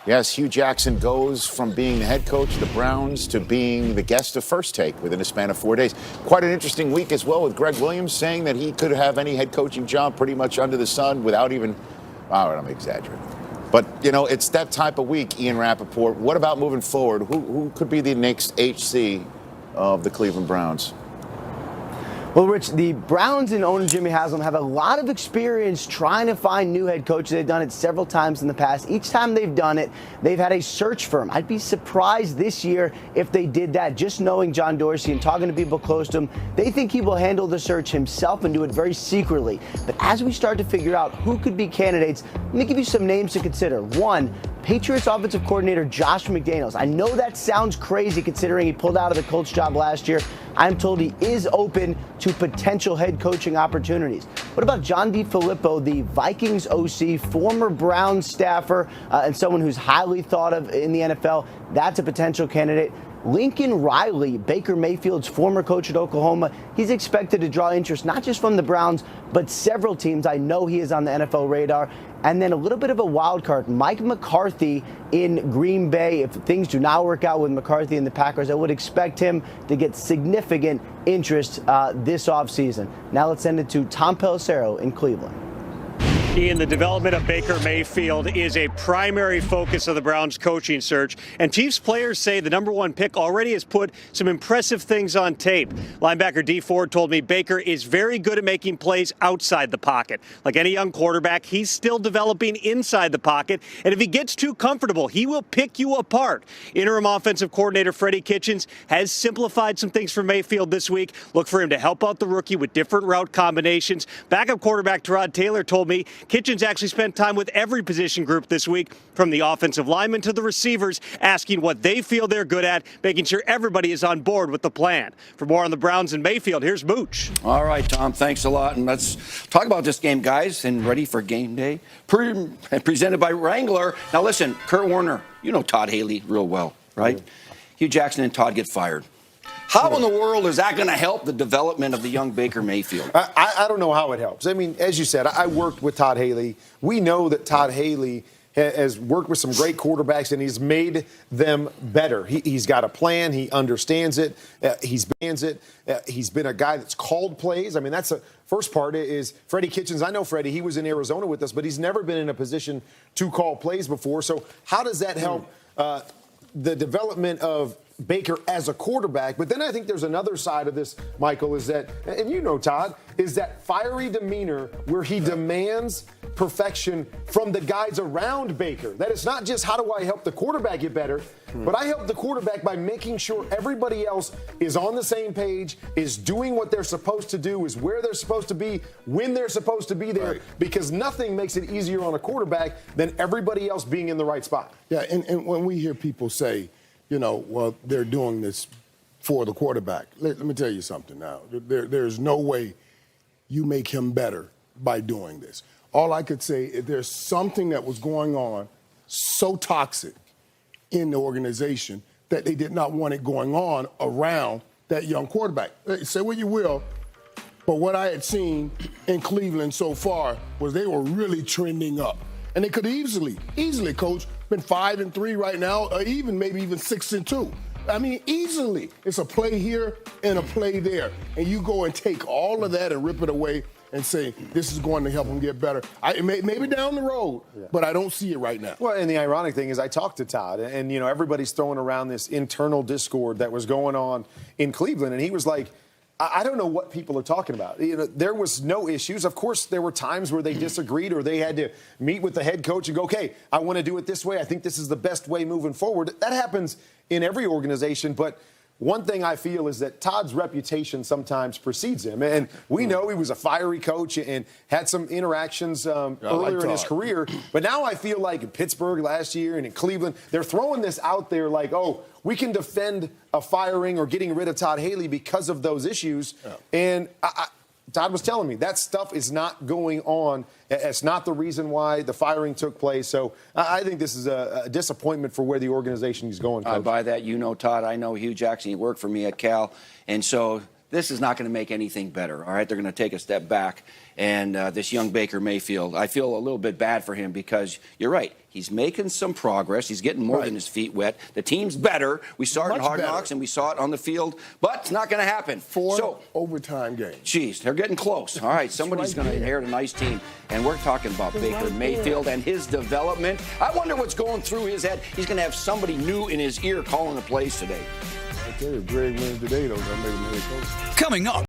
Yes, Hue Jackson goes from being the head coach of the Browns to being the guest of First Take within a span of 4 days. Quite an interesting week as well, with Greg Williams saying that he could have any head coaching job pretty much under the sun without even, I'm exaggerating. But, it's that type of week, Ian Rappaport. What about moving forward? Who could be the next HC of the Cleveland Browns? Well, Rich, the Browns and owner Jimmy Haslam have a lot of experience trying to find new head coaches. They've done it several times in the past. Each time they've done it, they've had a search firm. I'd be surprised this year if they did that. Just knowing John Dorsey and talking to people close to him, they think he will handle the search himself and do it very secretly. But as we start to figure out who could be candidates, let me give you some names to consider. One, Patriots offensive coordinator Josh McDaniels. I know that sounds crazy considering he pulled out of the Colts job last year. I'm told he is open to potential head coaching opportunities. What about John DeFilippo, the Vikings OC, former Browns staffer, and someone who's highly thought of in the NFL? That's a potential candidate. Lincoln Riley, Baker Mayfield's former coach at Oklahoma, he's expected to draw interest not just from the Browns, but several teams. I know he is on the NFL radar. And then a little bit of a wild card, Mike McCarthy in Green Bay. If things do not work out with McCarthy and the Packers, I would expect him to get significant interest this offseason. Now let's send it to Tom Pelissero in Cleveland. Ian, the development of Baker Mayfield is a primary focus of the Browns coaching search, and Chiefs players say the number one pick already has put some impressive things on tape. Linebacker Dee Ford told me Baker is very good at making plays outside the pocket. Like any young quarterback, he's still developing inside the pocket, and if he gets too comfortable, he will pick you apart. Interim offensive coordinator Freddie Kitchens has simplified some things for Mayfield this week. Look for him to help out the rookie with different route combinations. Backup quarterback Tyrod Taylor told me Kitchens actually spent time with every position group this week, from the offensive linemen to the receivers, asking what they feel they're good at, making sure everybody is on board with the plan. For more on the Browns and Mayfield, here's Mooch. All right, Tom, thanks a lot. And let's talk about this game, guys, and ready for game day. Presented by Wrangler. Now, listen, Kurt Warner, you know Todd Haley real well, right? Hue Jackson and Todd get fired. How in the world is that going to help the development of the young Baker Mayfield? I don't know how it helps. I mean, as you said, I worked with Todd Haley. We know that Todd Haley has worked with some great quarterbacks, and he's made them better. He's got a plan. He understands it. He's been a guy that's called plays. I mean, that's the first part is Freddie Kitchens. I know Freddie. He was in Arizona with us, but he's never been in a position to call plays before. So how does that help the development of Baker as a quarterback? But then I think there's another side of this, Michael, is that, and you know, Todd, is that fiery demeanor where he demands perfection from the guys around Baker. That it's not just how do I help the quarterback get better, but I help the quarterback by making sure everybody else is on the same page, is doing what they're supposed to do, is where they're supposed to be, when they're supposed to be there, because nothing makes it easier on a quarterback than everybody else being in the right spot. Yeah, and when we hear people say, well, they're doing this for the quarterback. Let me tell you something now. There's no way you make him better by doing this. All I could say is there's something that was going on so toxic in the organization that they did not want it going on around that young quarterback. Say what you will, but what I had seen in Cleveland so far was they were really trending up. And they could easily, coach, been 5-3 right now, or maybe even 6-2. I mean, easily. It's a play here and a play there. And you go and take all of that and rip it away and say, this is going to help them get better. Maybe down the road, but I don't see it right now. Well, and the ironic thing is I talked to Todd, and, everybody's throwing around this internal discord that was going on in Cleveland, and he was like, I don't know what people are talking about. There was no issues. Of course, there were times where they disagreed or they had to meet with the head coach and go, okay, I want to do it this way. I think this is the best way moving forward. That happens in every organization, but one thing I feel is that Todd's reputation sometimes precedes him. And we know he was a fiery coach and had some interactions earlier in his career. But now I feel like in Pittsburgh last year and in Cleveland, they're throwing this out there like, oh, we can defend a firing or getting rid of Todd Haley because of those issues. Yeah. And Todd was telling me that stuff is not going on. It's not the reason why the firing took place. So I think this is a disappointment for where the organization is going, Coach. I buy that. Todd, I know Hue Jackson. He worked for me at Cal. And so this is not going to make anything better. All right, they're going to take a step back. And this young Baker Mayfield, I feel a little bit bad for him because you're right. He's making some progress. He's getting more than his feet wet. The team's better. We saw it in Hard Knocks and we saw it on the field, but it's not going to happen. 4 overtime games. Geez, they're getting close. All right, somebody's going to inherit a nice team. And we're talking about Baker Mayfield and his development. I wonder what's going through his head. He's going to have somebody new in his ear calling the plays today. I tell you, if Greg wins today, though, they'll make him head coach. Coming up.